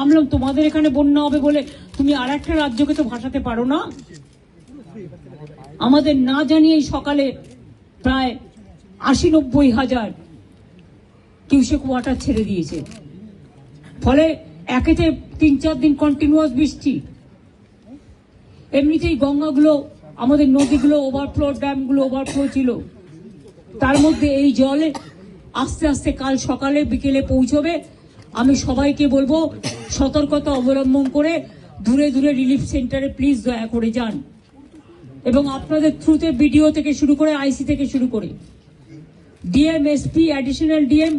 আমি বললাম তোমাদের এখানে বন্যা হবে বলে তুমি আর একটা রাজ্যকে তো ভাসাতে পারো না। আমাদের না জানিয়েই সকালে প্রায় ৮০-৯০ হাজার কিউসেক ওয়াটার ছেড়ে দিয়েছে। ফলে একেতে ৩-৪ দিন কন্টিনিউয়াস বৃষ্টি, এমনিতেই গঙ্গাগুলো আমাদের নদীগুলো ওভারফ্লো, ড্যামগুলো ওভারফ্লো ছিল, তার মধ্যে এই জলে আস্তে আস্তে কাল সকালে বিকেলে পৌঁছবে। আমি সবাইকে বলবো সতর্কতা অবলম্বন করে দূরে দূরে রিলিফ সেন্টারে প্লিজ দয়া করে যান, এবং আপনাদের থ্রুতে বিডিও থেকে শুরু করে আইসি থেকে শুরু করে DM, SP, additional DM,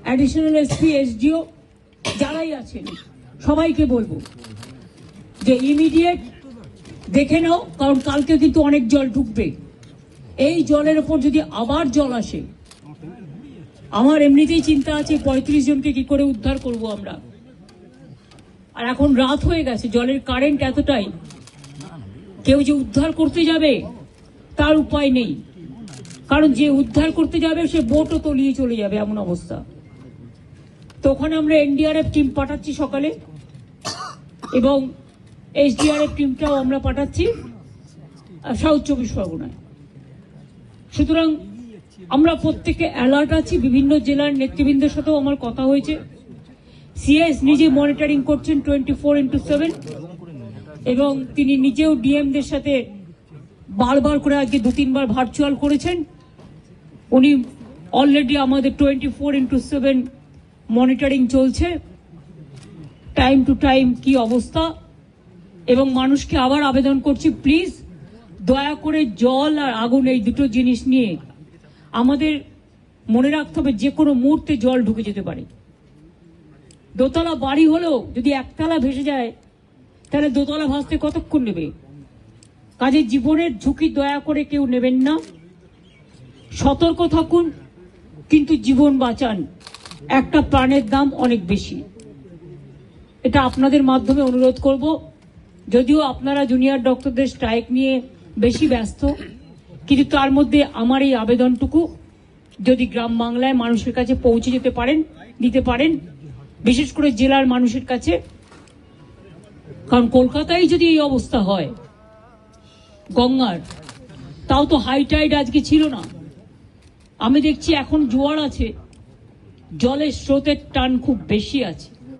additional SP, SDO যারাই আছেন সবাইকে বলবো যে ইমিডিয়েট দেখে নাও, কারণ কালকে কিন্তু অনেক জল ঢুকবে। এই জলের ওপর যদি আবার জল আসে, আমার এমনিতেই চিন্তা আছে ৩৫ জনকে কি করে উদ্ধার করব আমরা। আর এখন রাত হয়ে গেছে, জলের কারেন্ট এতটাই, কেউ যে উদ্ধার করতে যাবে তার উপায় নেই, কারণ যে উদ্ধার করতে যাবে সে বোটও তলিয়ে চলে যাবে, এমন অবস্থা। তো ওখানে আমরা এনডিআরএফ টিম পাঠাচ্ছি সকালে, এবং এসডিআরএফ টিমটাও আমরা পাঠাচ্ছি সাউথ ২৪ পরগনায়। সুতরাং আমরা প্রত্যেকে অ্যালার্ট আছি। বিভিন্ন জেলার নেতৃবৃন্দের সাথেও আমার কথা হয়েছে। সিএস নিজে মনিটরিং করছেন 24x7, এবং তিনি নিজেও ডিএমদের সাথে বারবার করে আজকে ২-৩ বার ভার্চুয়াল করেছেন। উনি অলরেডি আমাদের 24x7 মনিটরিং চলছে, টাইম টু টাইম কি অবস্থা। এবং মানুষকে আবার আবেদন করছি, প্লিজ দয়া করে জল আর আগুন এই দুটো জিনিস নিয়ে আমাদের মনে রাখতে হবে যে কোনো মুহূর্তে জল ঢুকে যেতে পারে। দোতলা বাড়ি হলেও যদি একতলা ভেসে যায় তাহলে দোতলা ভাসতে কতক্ষণ নেবে? কাজে জীবনের ঝুঁকি দয়া করে কেউ নেবেন না, সতর্ক থাকুন, কিন্তু জীবন বাঁচান। একটা প্রাণের দাম অনেক বেশি, এটা আপনাদের মাধ্যমে অনুরোধ করব। যদিও আপনারা জুনিয়র ডক্টরদের স্ট্রাইক নিয়ে বেশি ব্যস্ত, কিন্তু তার মধ্যে আমার এই আবেদনটুকু যদি গ্রাম বাংলায় মানুষের কাছে পৌঁছে দিতে পারেন, বিশেষ করে জেলার মানুষের কাছে। কারণ কলকাতায় যদি এই অবস্থা হয় গঙ্গার, তাও তো হাই টাইড আজকে ছিল না। আমি দেখছি এখন জোয়ার আছে, জলের স্রোতের টান খুব বেশি আছে।